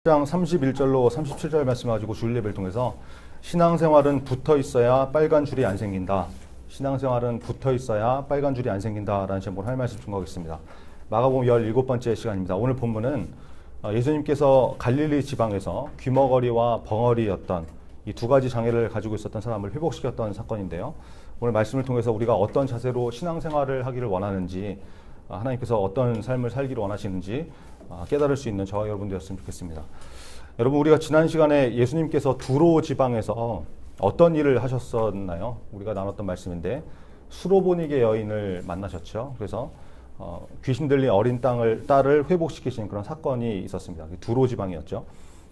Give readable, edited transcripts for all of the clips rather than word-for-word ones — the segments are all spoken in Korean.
장 31절로 37절 말씀 가지고 주일 예배를 통해서 신앙생활은 붙어 있어야 빨간 줄이 안 생긴다. 신앙생활은 붙어 있어야 빨간 줄이 안 생긴다라는 제목으로 할 말씀 준비하겠습니다. 마가복음 17번째 시간입니다. 오늘 본문은 예수님께서 갈릴리 지방에서 귀머거리와 벙어리였던 이 두 가지 장애를 가지고 있었던 사람을 회복시켰던 사건인데요. 오늘 말씀을 통해서 우리가 어떤 자세로 신앙생활을 하기를 원하는지, 하나님께서 어떤 삶을 살기를 원하시는지 깨달을 수 있는 저와 여러분 되었으면 좋겠습니다. 여러분, 우리가 지난 시간에 예수님께서 두로 지방에서 어떤 일을 하셨었나요? 우리가 나눴던 말씀인데 수로보니게 여인을 만나셨죠. 그래서 귀신 들린 어린 딸을 회복시키신 그런 사건이 있었습니다. 두로 지방이었죠.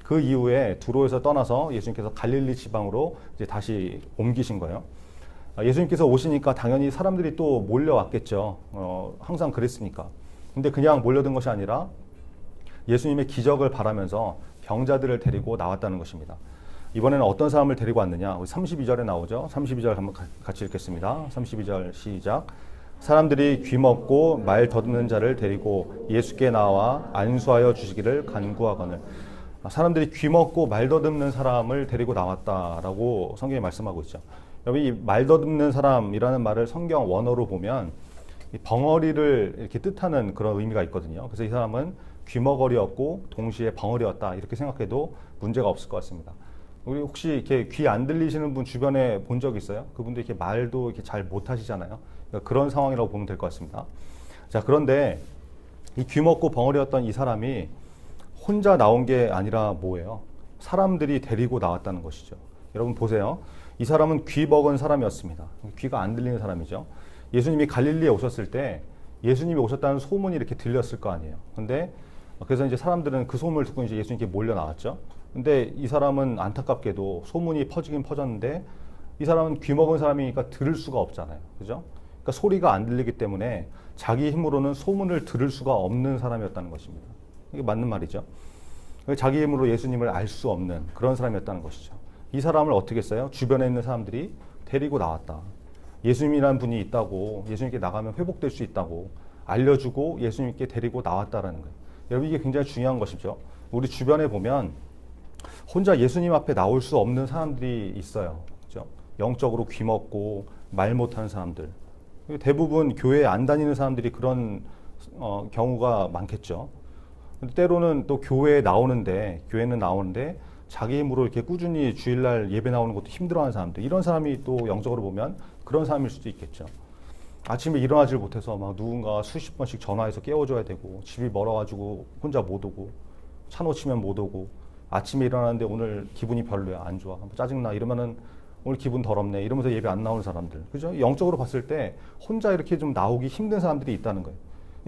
그 이후에 두로에서 떠나서 예수님께서 갈릴리 지방으로 이제 다시 옮기신 거예요. 예수님께서 오시니까 당연히 사람들이 또 몰려왔겠죠. 항상 그랬으니까. 근데 그냥 몰려든 것이 아니라 예수님의 기적을 바라면서 병자들을 데리고 나왔다는 것입니다. 이번에는 어떤 사람을 데리고 왔느냐? 32절에 나오죠. 32절 한번 같이 읽겠습니다. 32절 시작. 사람들이 귀먹고 말 더듬는 자를 데리고 예수께 나와 안수하여 주시기를 간구하거늘. 사람들이 귀먹고 말 더듬는 사람을 데리고 나왔다라고 성경이 말씀하고 있죠. 여러분, 이 말 더듬는 사람이라는 말을 성경 원어로 보면 이 벙어리를 이렇게 뜻하는 그런 의미가 있거든요. 그래서 이 사람은 귀머거리였고 동시에 벙어리였다, 이렇게 생각해도 문제가 없을 것 같습니다. 우리 혹시 이렇게 귀 안 들리시는 분 주변에 본 적 있어요? 그분들 이렇게 말도 이렇게 잘 못 하시잖아요. 그러니까 그런 상황이라고 보면 될 것 같습니다. 자, 그런데 이 귀먹고 벙어리였던 이 사람이 혼자 나온 게 아니라 뭐예요? 사람들이 데리고 나왔다는 것이죠. 여러분 보세요. 이 사람은 귀 먹은 사람이었습니다. 귀가 안 들리는 사람이죠. 예수님이 갈릴리에 오셨을 때 예수님이 오셨다는 소문이 이렇게 들렸을 거 아니에요. 근데 그래서 이제 사람들은 그 소문을 듣고 이제 예수님께 몰려 나왔죠. 근데 이 사람은 안타깝게도 소문이 퍼지긴 퍼졌는데 이 사람은 귀 먹은 사람이니까 들을 수가 없잖아요. 그죠? 그러니까 소리가 안 들리기 때문에 자기 힘으로는 소문을 들을 수가 없는 사람이었다는 것입니다. 이게 맞는 말이죠. 자기 힘으로 예수님을 알 수 없는 그런 사람이었다는 것이죠. 이 사람을 어떻게 했어요? 주변에 있는 사람들이 데리고 나왔다. 예수님이라는 분이 있다고, 예수님께 나가면 회복될 수 있다고 알려주고 예수님께 데리고 나왔다라는 거예요. 여러분, 이게 굉장히 중요한 것이죠. 우리 주변에 보면 혼자 예수님 앞에 나올 수 없는 사람들이 있어요. 그렇죠? 영적으로 귀먹고 말 못하는 사람들. 대부분 교회에 안 다니는 사람들이 그런 경우가 많겠죠. 때로는 또 교회에 교회는 나오는데 자기 힘으로 이렇게 꾸준히 주일날 예배 나오는 것도 힘들어하는 사람들, 이런 사람이 또 영적으로 보면 그런 사람일 수도 있겠죠. 아침에 일어나질 못해서 막 누군가 수십 번씩 전화해서 깨워줘야 되고, 집이 멀어가지고 혼자 못 오고, 차 놓치면 못 오고, 아침에 일어나는데 오늘 기분이 별로야, 안 좋아, 짜증나, 이러면은 오늘 기분 더럽네, 이러면서 예배 안 나오는 사람들, 그죠? 영적으로 봤을 때 혼자 이렇게 좀 나오기 힘든 사람들이 있다는 거예요.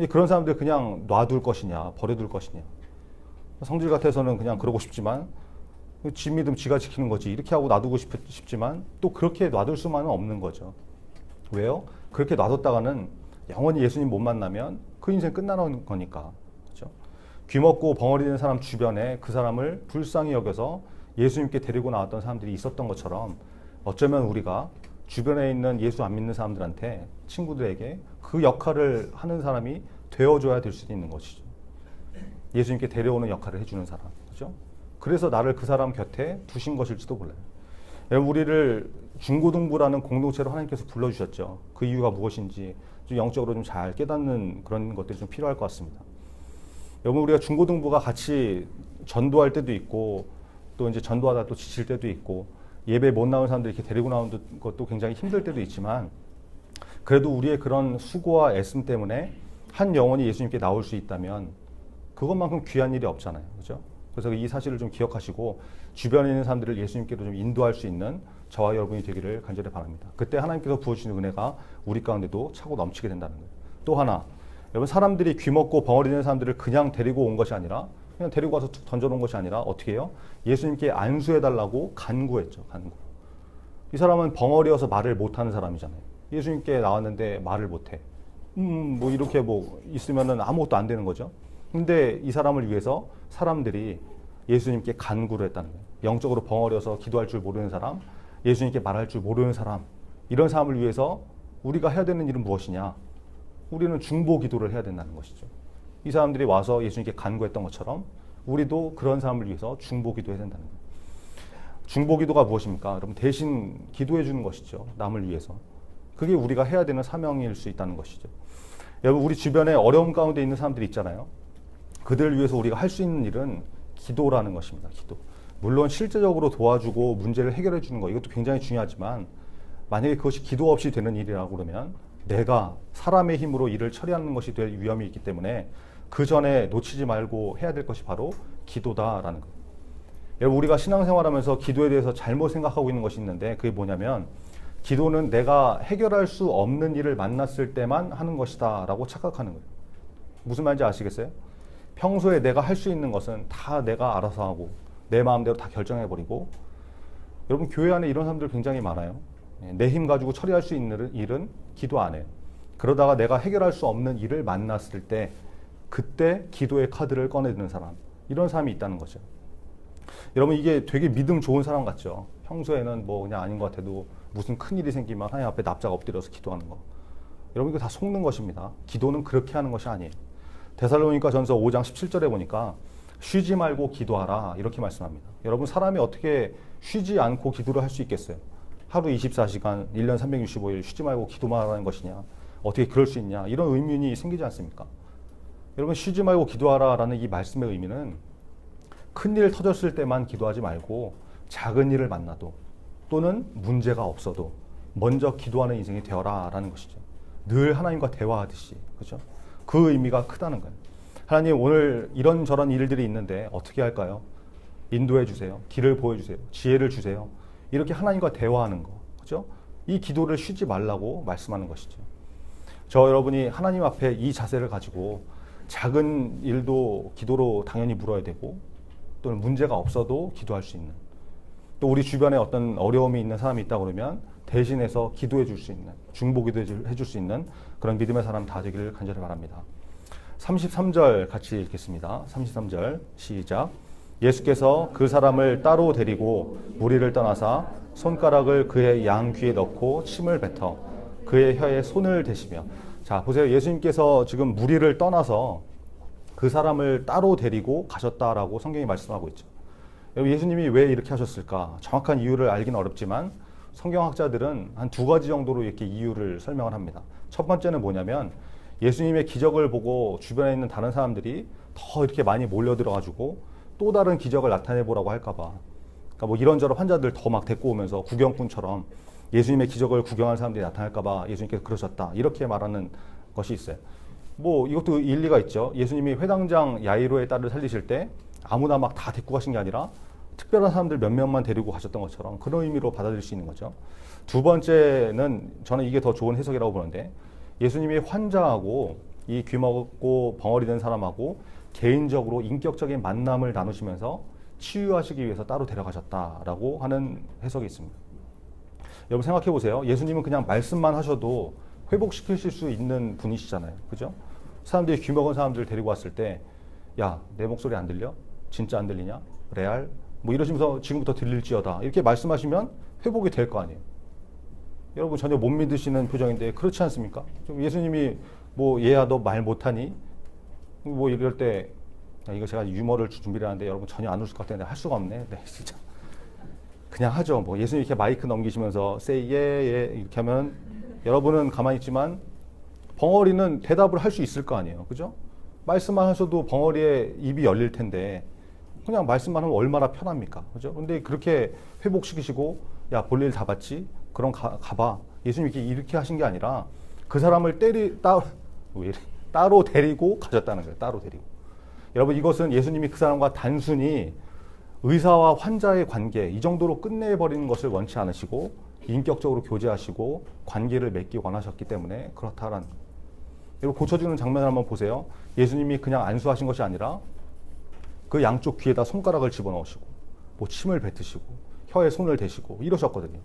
그런 사람들 그냥 놔둘 것이냐, 버려둘 것이냐. 성질 같아서는 그냥 그러고 싶지만, 지 믿음 지가 지키는 거지, 이렇게 하고 놔두고 싶지만 또 그렇게 놔둘 수만은 없는 거죠. 왜요? 그렇게 놔뒀다가는 영원히 예수님 못 만나면 그 인생 끝나는 거니까. 그렇죠? 귀먹고 벙어리 된 사람 주변에 그 사람을 불쌍히 여겨서 예수님께 데리고 나왔던 사람들이 있었던 것처럼, 어쩌면 우리가 주변에 있는 예수 안 믿는 사람들한테, 친구들에게 그 역할을 하는 사람이 되어줘야 될 수도 있는 것이죠. 예수님께 데려오는 역할을 해주는 사람. 그죠? 그래서 나를 그 사람 곁에 두신 것일지도 몰라요. 여러분, 우리를 중고등부라는 공동체로 하나님께서 불러주셨죠. 그 이유가 무엇인지 좀 영적으로 좀 잘 깨닫는 그런 것들이 좀 필요할 것 같습니다. 여러분, 우리가 중고등부가 같이 전도할 때도 있고, 또 이제 전도하다 또 지칠 때도 있고, 예배 못 나오는 사람들 이렇게 데리고 나오는 것도 굉장히 힘들 때도 있지만, 그래도 우리의 그런 수고와 애씀 때문에 한 영혼이 예수님께 나올 수 있다면 그것만큼 귀한 일이 없잖아요. 그죠? 그래서 이 사실을 좀 기억하시고 주변에 있는 사람들을 예수님께로 좀 인도할 수 있는 저와 여러분이 되기를 간절히 바랍니다. 그때 하나님께서 부어주시는 은혜가 우리 가운데도 차고 넘치게 된다는 거예요. 또 하나, 여러분, 사람들이 귀먹고 벙어리 된 사람들을 그냥 데리고 온 것이 아니라, 그냥 데리고 와서 툭 던져놓은 것이 아니라 어떻게 해요? 예수님께 안수해달라고 간구했죠. 간구. 이 사람은 벙어리여서 말을 못하는 사람이잖아요. 예수님께 나왔는데 말을 못해. 뭐 이렇게 뭐 있으면은 아무것도 안 되는 거죠. 근데 이 사람을 위해서 사람들이 예수님께 간구를 했다는 거예요. 영적으로 벙어려서 기도할 줄 모르는 사람, 예수님께 말할 줄 모르는 사람, 이런 사람을 위해서 우리가 해야 되는 일은 무엇이냐? 우리는 중보 기도를 해야 된다는 것이죠. 이 사람들이 와서 예수님께 간구했던 것처럼 우리도 그런 사람을 위해서 중보기도해야 된다는 거예요. 중보기도가 무엇입니까? 여러분 대신 기도해 주는 것이죠. 남을 위해서. 그게 우리가 해야 되는 사명일 수 있다는 것이죠. 여러분 우리 주변에 어려움 가운데 있는 사람들이 있잖아요. 그들을 위해서 우리가 할 수 있는 일은 기도라는 것입니다. 기도. 물론 실제적으로 도와주고 문제를 해결해 주는 거 이것도 굉장히 중요하지만 만약에 그것이 기도 없이 되는 일이라고 그러면 내가 사람의 힘으로 일을 처리하는 것이 될 위험이 있기 때문에 그 전에 놓치지 말고 해야 될 것이 바로 기도다라는 것. 여러분 우리가 신앙생활하면서 기도에 대해서 잘못 생각하고 있는 것이 있는데 그게 뭐냐면 기도는 내가 해결할 수 없는 일을 만났을 때만 하는 것이다 라고 착각하는 거예요. 무슨 말인지 아시겠어요? 평소에 내가 할 수 있는 것은 다 내가 알아서 하고 내 마음대로 다 결정해버리고 여러분 교회 안에 이런 사람들 굉장히 많아요. 내 힘 가지고 처리할 수 있는 일은 기도 안 해요. 그러다가 내가 해결할 수 없는 일을 만났을 때 그때 기도의 카드를 꺼내드는 사람 이런 사람이 있다는 거죠. 여러분 이게 되게 믿음 좋은 사람 같죠. 평소에는 뭐 그냥 아닌 것 같아도 무슨 큰일이 생기면 하나님 앞에 납작 엎드려서 기도하는 거. 여러분 이거 다 속는 것입니다. 기도는 그렇게 하는 것이 아니에요. 데살로니가 전서 5장 17절에 보니까 쉬지 말고 기도하라 이렇게 말씀합니다. 여러분 사람이 어떻게 쉬지 않고 기도를 할 수 있겠어요? 하루 24시간 1년 365일 쉬지 말고 기도만 하라는 것이냐? 어떻게 그럴 수 있냐? 이런 의문이 생기지 않습니까? 여러분 쉬지 말고 기도하라라는 이 말씀의 의미는 큰일 터졌을 때만 기도하지 말고 작은 일을 만나도 또는 문제가 없어도 먼저 기도하는 인생이 되어라라는 것이죠. 늘 하나님과 대화하듯이 그렇죠? 그 의미가 크다는 거예요. 하나님 오늘 이런저런 일들이 있는데 어떻게 할까요? 인도해 주세요. 길을 보여주세요. 지혜를 주세요. 이렇게 하나님과 대화하는 거 그렇죠? 이 기도를 쉬지 말라고 말씀하는 것이죠. 저 여러분이 하나님 앞에 이 자세를 가지고 작은 일도 기도로 당연히 물어야 되고 또는 문제가 없어도 기도할 수 있는 또 우리 주변에 어떤 어려움이 있는 사람이 있다 그러면 대신해서 기도해 줄 수 있는 중보기도 해줄 수 있는 그런 믿음의 사람 다 되기를 간절히 바랍니다. 33절 같이 읽겠습니다. 33절 시작. 예수께서 그 사람을 따로 데리고 무리를 떠나사 손가락을 그의 양 귀에 넣고 침을 뱉어 그의 혀에 손을 대시며 자 보세요. 예수님께서 지금 무리를 떠나서 그 사람을 따로 데리고 가셨다라고 성경이 말씀하고 있죠. 예수님이 왜 이렇게 하셨을까? 정확한 이유를 알기는 어렵지만 성경학자들은 한 두 가지 정도로 이렇게 이유를 설명을 합니다. 첫 번째는 뭐냐면 예수님의 기적을 보고 주변에 있는 다른 사람들이 더 이렇게 많이 몰려들어가지고 또 다른 기적을 나타내보라고 할까봐 그러니까 뭐 이런저런 환자들 더 막 데리고 오면서 구경꾼처럼 예수님의 기적을 구경하는 사람들이 나타날까봐 예수님께서 그러셨다 이렇게 말하는 것이 있어요. 뭐 이것도 일리가 있죠. 예수님이 회당장 야이로의 딸을 살리실 때 아무나 막 다 데리고 가신 게 아니라 특별한 사람들 몇 명만 데리고 가셨던 것처럼 그런 의미로 받아들일 수 있는 거죠. 두 번째는 저는 이게 더 좋은 해석이라고 보는데 예수님이 환자하고 이 귀먹고 벙어리 된 사람하고 개인적으로 인격적인 만남을 나누시면서 치유하시기 위해서 따로 데려가셨다라고 하는 해석이 있습니다. 여러분 생각해 보세요. 예수님은 그냥 말씀만 하셔도 회복시키실 수 있는 분이시잖아요. 그죠? 사람들이 귀먹은 사람들 데리고 왔을 때 야, 내 목소리 안 들려? 진짜 안 들리냐? 레알? 뭐 이러시면서 지금부터 들릴지어다 이렇게 말씀하시면 회복이 될 거 아니에요. 여러분 전혀 못 믿으시는 표정인데 그렇지 않습니까? 좀 예수님이 뭐 얘야 너 말 못하니? 뭐 이럴 때 이거 제가 유머를 준비를 하는데 여러분 전혀 안 웃을 것 같은데 할 수가 없네. 네, 진짜 그냥 하죠. 뭐 예수님 이렇게 마이크 넘기시면서 say yeah 이렇게 하면 여러분은 가만히 있지만 벙어리는 대답을 할 수 있을 거 아니에요. 그죠? 말씀만 하셔도 벙어리의 입이 열릴 텐데 그냥 말씀만 하면 얼마나 편합니까? 그죠? 근데 그렇게 회복시키시고 야, 볼일 다 봤지? 그럼 가봐. 예수님이 이렇게 하신 게 아니라 그 사람을 따로 데리고 가셨다는 거예요. 따로 데리고. 여러분 이것은 예수님이 그 사람과 단순히 의사와 환자의 관계 이 정도로 끝내버리는 것을 원치 않으시고 인격적으로 교제하시고 관계를 맺기 원하셨기 때문에 그렇다라는 거예요. 여러분 고쳐주는 장면을 한번 보세요. 예수님이 그냥 안수하신 것이 아니라 그 양쪽 귀에다 손가락을 집어넣으시고 뭐 침을 뱉으시고 혀에 손을 대시고 이러셨거든요.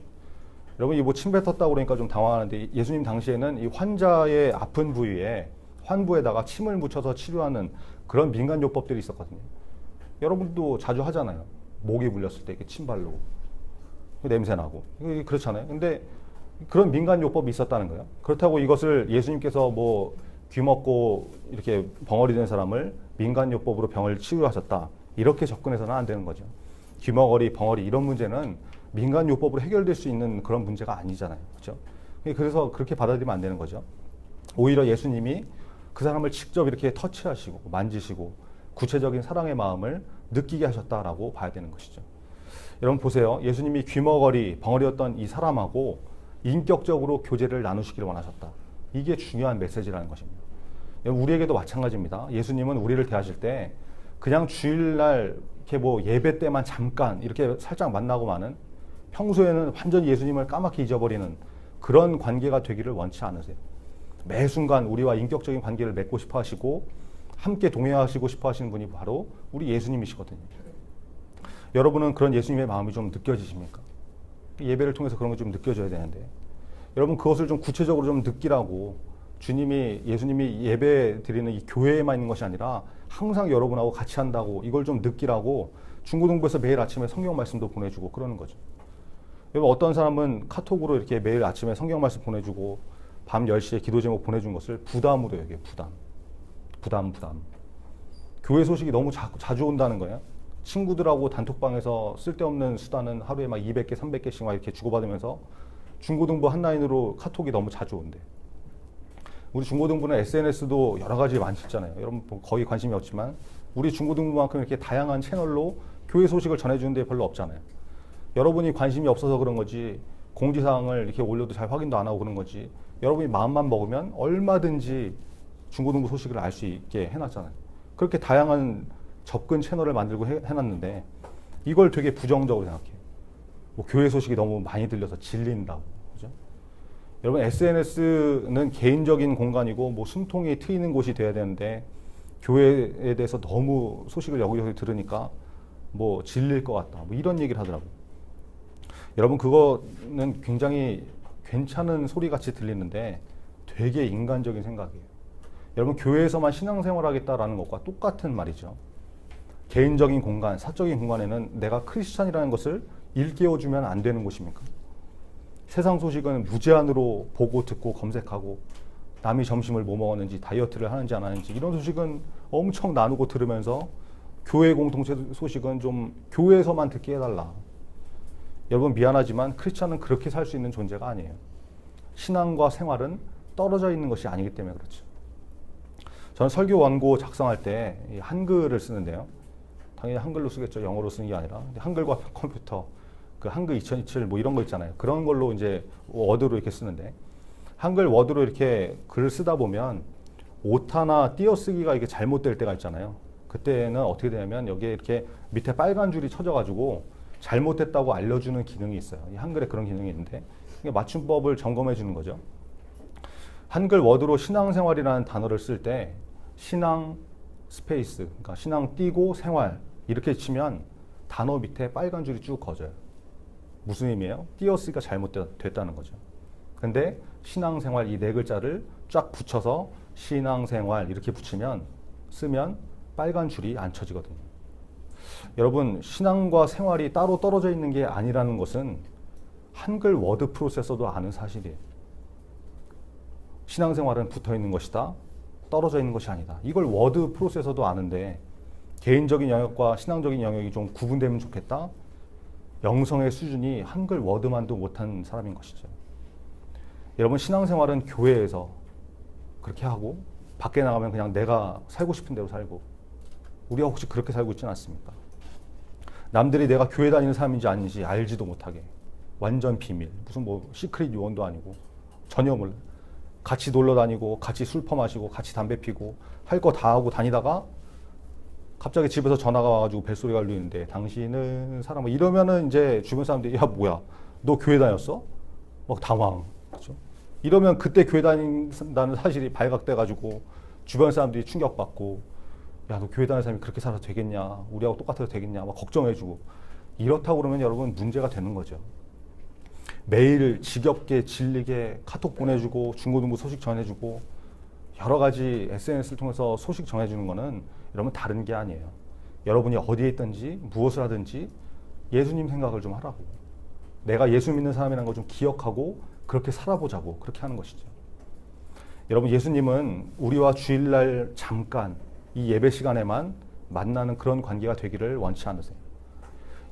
여러분 이 뭐 침 뱉었다고 그러니까 좀 당황하는데 예수님 당시에는 이 환자의 아픈 부위에 환부에다가 침을 묻혀서 치료하는 그런 민간요법들이 있었거든요. 여러분도 자주 하잖아요. 목이 물렸을 때 이렇게 침 바르고 냄새 나고 그렇잖아요. 근데 그런 민간요법이 있었다는 거예요. 그렇다고 이것을 예수님께서 뭐 귀 먹고 이렇게 벙어리 된 사람을 민간요법으로 병을 치유하셨다 이렇게 접근해서는 안 되는 거죠. 귀머거리, 벙어리 이런 문제는 민간요법으로 해결될 수 있는 그런 문제가 아니잖아요. 그렇죠? 그래서 그렇게 받아들이면 안 되는 거죠. 오히려 예수님이 그 사람을 직접 이렇게 터치하시고 만지시고 구체적인 사랑의 마음을 느끼게 하셨다라고 봐야 되는 것이죠. 여러분 보세요. 예수님이 귀머거리, 벙어리였던 이 사람하고 인격적으로 교제를 나누시기를 원하셨다. 이게 중요한 메시지라는 것입니다. 우리에게도 마찬가지입니다. 예수님은 우리를 대하실 때 그냥 주일날 이렇게 뭐 예배 때만 잠깐 이렇게 살짝 만나고 마는, 평소에는 완전히 예수님을 까맣게 잊어버리는 그런 관계가 되기를 원치 않으세요. 매 순간 우리와 인격적인 관계를 맺고 싶어 하시고 함께 동행하시고 싶어 하시는 분이 바로 우리 예수님이시거든요. 여러분은 그런 예수님의 마음이 좀 느껴지십니까? 예배를 통해서 그런 거 좀 느껴져야 되는데, 여러분 그것을 좀 구체적으로 좀 느끼라고 예수님이 예배 드리는 이 교회에만 있는 것이 아니라 항상 여러분하고 같이 한다고, 이걸 좀 느끼라고 중고등부에서 매일 아침에 성경 말씀도 보내주고 그러는 거죠. 여러분 어떤 사람은 카톡으로 이렇게 매일 아침에 성경 말씀 보내주고 밤 10시에 기도 제목 보내준 것을 부담으로 여겨요. 부담. 교회 소식이 너무 자주 온다는 거예요. 친구들하고 단톡방에서 쓸데없는 수단은 하루에 막 200개, 300개씩 막 이렇게 주고받으면서 중고등부 한 라인으로 카톡이 너무 자주 온대. 우리 중고등부는 SNS도 여러 가지 많잖아요. 여러분 거의 관심이 없지만 우리 중고등부만큼 이렇게 다양한 채널로 교회 소식을 전해주는 데 별로 없잖아요. 여러분이 관심이 없어서 그런 거지, 공지사항을 이렇게 올려도 잘 확인도 안 하고 그런 거지, 여러분이 마음만 먹으면 얼마든지 중고등부 소식을 알 수 있게 해놨잖아요. 그렇게 다양한 접근 채널을 만들고 해놨는데 이걸 되게 부정적으로 생각해요. 뭐 교회 소식이 너무 많이 들려서 질린다고. 그죠? 여러분 SNS는 개인적인 공간이고 뭐 숨통이 트이는 곳이 돼야 되는데 교회에 대해서 너무 소식을 여기저기 들으니까 뭐 질릴 것 같다. 뭐 이런 얘기를 하더라고요. 여러분 그거는 굉장히 괜찮은 소리같이 들리는데 되게 인간적인 생각이에요. 여러분 교회에서만 신앙생활 하겠다라는 것과 똑같은 말이죠. 개인적인 공간, 사적인 공간에는 내가 크리스찬이라는 것을 일깨워주면 안 되는 곳입니까? 세상 소식은 무제한으로 보고 듣고 검색하고 남이 점심을 뭐 먹었는지, 다이어트를 하는지 안 하는지 이런 소식은 엄청 나누고 들으면서 교회 공동체 소식은 좀 교회에서만 듣게 해달라. 여러분 미안하지만 크리스찬은 그렇게 살 수 있는 존재가 아니에요. 신앙과 생활은 떨어져 있는 것이 아니기 때문에 그렇죠. 저는 설교 원고 작성할 때 한글을 쓰는데요. 당연히 한글로 쓰겠죠. 영어로 쓰는 게 아니라. 한글과 컴퓨터, 그 한글 2027 뭐 이런 거 있잖아요. 그런 걸로 이제 워드로 이렇게 쓰는데, 한글 워드로 이렇게 글을 쓰다 보면 오타나 띄어쓰기가 이게 잘못될 때가 있잖아요. 그때는 어떻게 되냐면 여기에 이렇게 밑에 빨간 줄이 쳐져가지고 잘못됐다고 알려주는 기능이 있어요. 이 한글에 그런 기능이 있는데 맞춤법을 점검해 주는 거죠. 한글 워드로 신앙생활이라는 단어를 쓸 때 신앙 스페이스, 그러니까 신앙 띄고 생활 이렇게 치면 단어 밑에 빨간 줄이 쭉 거져요. 무슨 의미예요? 띄어쓰기가 잘못됐다는 거죠. 근데 신앙생활 이 네 글자를 쫙 붙여서 신앙생활 이렇게 쓰면 빨간 줄이 안 쳐지거든요. 여러분 신앙과 생활이 따로 떨어져 있는 게 아니라는 것은 한글 워드 프로세서도 아는 사실이에요. 신앙생활은 붙어 있는 것이다, 떨어져 있는 것이 아니다. 이걸 워드 프로세서도 아는데 개인적인 영역과 신앙적인 영역이 좀 구분되면 좋겠다. 영성의 수준이 한글 워드만도 못한 사람인 것이죠. 여러분 신앙생활은 교회에서 그렇게 하고 밖에 나가면 그냥 내가 살고 싶은 대로 살고, 우리가 혹시 그렇게 살고 있지는 않습니까? 남들이 내가 교회 다니는 사람인지 아닌지 알지도 못하게 완전 비밀, 무슨 뭐 시크릿 요원도 아니고 전혀 몰라. 같이 놀러 다니고 같이 술 퍼마시고 같이 담배 피고 할 거 다 하고 다니다가 갑자기 집에서 전화가 와가지고 벨소리가 울리는데 당신은 사람, 뭐 이러면은 이제 주변 사람들이 야 뭐야 너 교회 다녔어? 막 당황. 그렇죠? 이러면 그때 교회 다닌다는 사실이 발각돼가지고 주변 사람들이 충격받고 야 너 교회 다니는 사람이 그렇게 살아도 되겠냐, 우리하고 똑같아도 되겠냐 막 걱정해주고, 이렇다고 그러면 여러분 문제가 되는 거죠. 매일 지겹게 질리게 카톡 보내주고 중고등부 소식 전해주고 여러 가지 SNS를 통해서 소식 전해주는 거는 여러분 다른 게 아니에요. 여러분이 어디에 있든지 무엇을 하든지 예수님 생각을 좀 하라고, 내가 예수 믿는 사람이라는 걸 좀 기억하고 그렇게 살아보자고, 그렇게 하는 것이죠. 여러분 예수님은 우리와 주일날 잠깐 이 예배 시간에만 만나는 그런 관계가 되기를 원치 않으세요.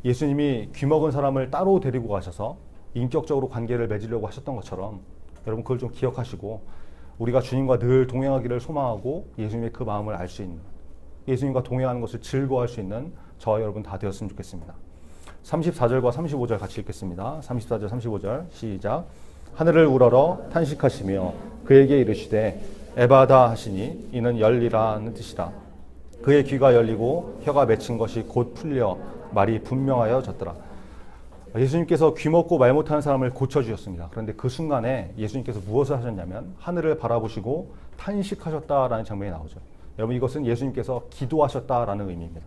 예수님이 귀먹은 사람을 따로 데리고 가셔서 인격적으로 관계를 맺으려고 하셨던 것처럼 여러분 그걸 좀 기억하시고 우리가 주님과 늘 동행하기를 소망하고 예수님의 그 마음을 알 수 있는, 예수님과 동행하는 것을 즐거워할 수 있는 저와 여러분 다 되었으면 좋겠습니다. 34절과 35절 같이 읽겠습니다. 34절 35절 시작. 하늘을 우러러 탄식하시며 그에게 이르시되 에바다 하시니 이는 열리라는 뜻이라. 그의 귀가 열리고 혀가 맺힌 것이 곧 풀려 말이 분명하여졌더라. 예수님께서 귀먹고 말 못하는 사람을 고쳐주셨습니다. 그런데 그 순간에 예수님께서 무엇을 하셨냐면 하늘을 바라보시고 탄식하셨다라는 장면이 나오죠. 여러분 이것은 예수님께서 기도하셨다라는 의미입니다.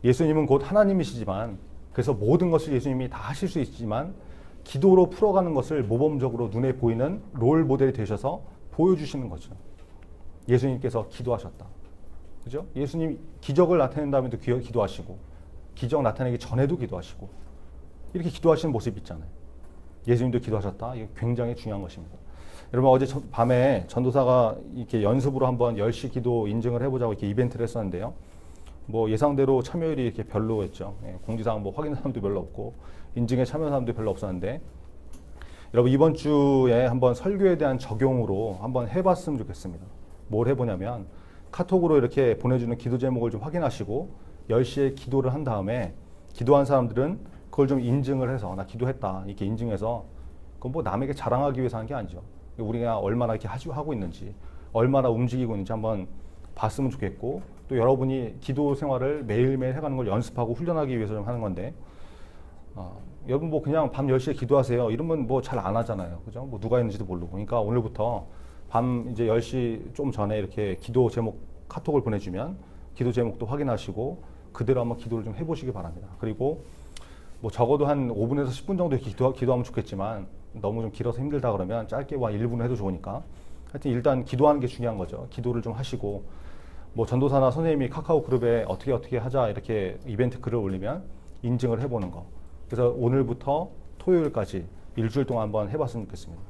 예수님은 곧 하나님이시지만, 그래서 모든 것을 예수님이 다 하실 수 있지만 기도로 풀어가는 것을 모범적으로 눈에 보이는 롤 모델이 되셔서 보여주시는 거죠. 예수님께서 기도하셨다. 그죠? 예수님 기적을 나타낸 다음에도 기도하시고, 기적 나타내기 전에도 기도하시고, 이렇게 기도하시는 모습이 있잖아요. 예수님도 기도하셨다. 이게 굉장히 중요한 것입니다. 여러분 어제 밤에 전도사가 이렇게 연습으로 한번 10시 기도 인증을 해보자고 이렇게 이벤트를 했었는데요. 뭐 예상대로 참여율이 이렇게 별로였죠. 공지사항 뭐 확인한 사람도 별로 없고 인증에 참여한 사람도 별로 없었는데, 여러분 이번 주에 한번 설교에 대한 적용으로 한번 해봤으면 좋겠습니다. 뭘 해보냐면 카톡으로 이렇게 보내주는 기도 제목을 좀 확인하시고 10시에 기도를 한 다음에 기도한 사람들은 그걸 좀 인증을 해서 나 기도했다 이렇게 인증해서, 그건 뭐 남에게 자랑하기 위해서 하는 게 아니죠. 우리가 얼마나 이렇게 하고 있는지, 얼마나 움직이고 있는지 한번 봤으면 좋겠고, 또 여러분이 기도 생활을 매일매일 해가는 걸 연습하고 훈련하기 위해서 좀 하는 건데, 여러분 뭐 그냥 밤 10시에 기도하세요 이러면 뭐 잘 안 하잖아요. 그죠? 뭐 누가 있는지도 모르고. 그러니까 오늘부터 밤 이제 10시 좀 전에 이렇게 기도 제목 카톡을 보내주면 기도 제목도 확인하시고 그대로 한번 기도를 좀 해보시기 바랍니다. 그리고 뭐 적어도 한 5분에서 10분 정도 기도하면 좋겠지만 너무 좀 길어서 힘들다 그러면 짧게 1분 해도 좋으니까 하여튼 일단 기도하는 게 중요한 거죠. 기도를 좀 하시고, 뭐 전도사나 선생님이 카카오 그룹에 어떻게 하자 이렇게 이벤트 글을 올리면 인증을 해보는 거. 그래서 오늘부터 토요일까지 일주일 동안 한번 해봤으면 좋겠습니다.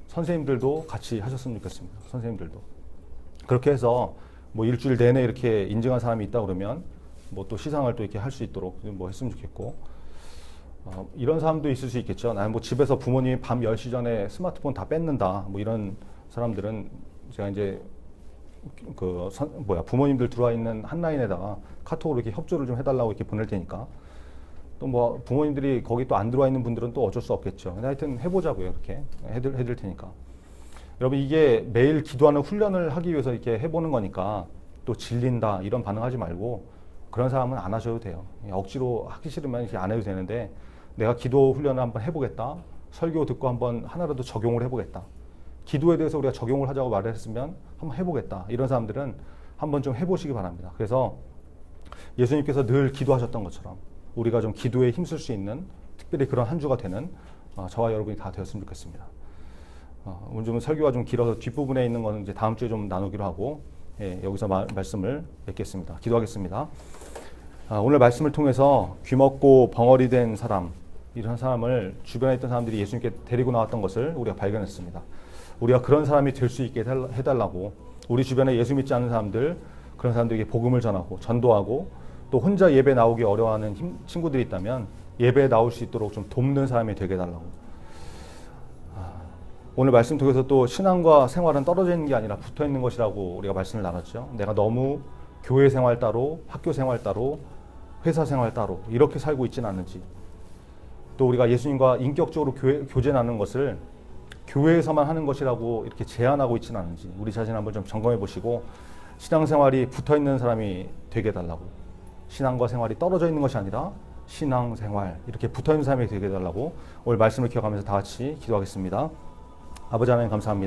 선생님들도 같이 하셨으면 좋겠습니다. 선생님들도. 그렇게 해서 뭐 일주일 내내 이렇게 인증한 사람이 있다 그러면 뭐 또 시상을 또 이렇게 할 수 있도록 뭐 했으면 좋겠고, 이런 사람도 있을 수 있겠죠. 나는 뭐 집에서 부모님이 밤 10시 전에 스마트폰 다 뺏는다. 뭐 이런 사람들은 제가 이제 부모님들 들어와 있는 한라인에다가 카톡으로 이렇게 협조를 좀 해달라고 이렇게 보낼 테니까, 또 뭐 부모님들이 거기 또 안 들어와 있는 분들은 또 어쩔 수 없겠죠. 근데 하여튼 해보자고요. 이렇게 해드릴 테니까. 여러분 이게 매일 기도하는 훈련을 하기 위해서 이렇게 해보는 거니까 또 질린다 이런 반응하지 말고 그런 사람은 안 하셔도 돼요. 억지로 하기 싫으면 이렇게 안 해도 되는데, 내가 기도 훈련을 한번 해보겠다. 설교 듣고 한번 하나라도 적용을 해보겠다. 기도에 대해서 우리가 적용을 하자고 말을 했으면 한번 해보겠다. 이런 사람들은 한번 좀 해보시기 바랍니다. 그래서 예수님께서 늘 기도하셨던 것처럼 우리가 좀 기도에 힘쓸 수 있는 특별히 그런 한 주가 되는 저와 여러분이 다 되었으면 좋겠습니다. 오늘 좀 설교가 좀 길어서 뒷부분에 있는 거는 이제 다음 주에 좀 나누기로 하고, 여기서 말씀을 맺겠습니다. 기도하겠습니다. 오늘 말씀을 통해서 귀먹고 벙어리 된 사람, 이런 사람을 주변에 있던 사람들이 예수님께 데리고 나왔던 것을 우리가 발견했습니다. 우리가 그런 사람이 될 수 있게 해달라고, 우리 주변에 예수 믿지 않는 사람들, 그런 사람들에게 복음을 전하고 전도하고, 또 혼자 예배 나오기 어려워하는 친구들이 있다면 예배에 나올 수 있도록 좀 돕는 사람이 되게 해달라고. 오늘 말씀 통해서 또 신앙과 생활은 떨어져 있는 게 아니라 붙어 있는 것이라고 우리가 말씀을 나눴죠. 내가 너무 교회 생활 따로, 학교 생활 따로, 회사 생활 따로 이렇게 살고 있지는 않은지, 또 우리가 예수님과 인격적으로 교제 나누는 것을 교회에서만 하는 것이라고 이렇게 제한하고 있지는 않은지 우리 자신 한번 좀 점검해 보시고, 신앙생활이 붙어 있는 사람이 되게 해달라고, 신앙과 생활이 떨어져 있는 것이 아니라 신앙생활 이렇게 붙어 있는 사람이 되게 해달라고 오늘 말씀을 기억하면서 다 같이 기도하겠습니다. 아버지 하나님 감사합니다.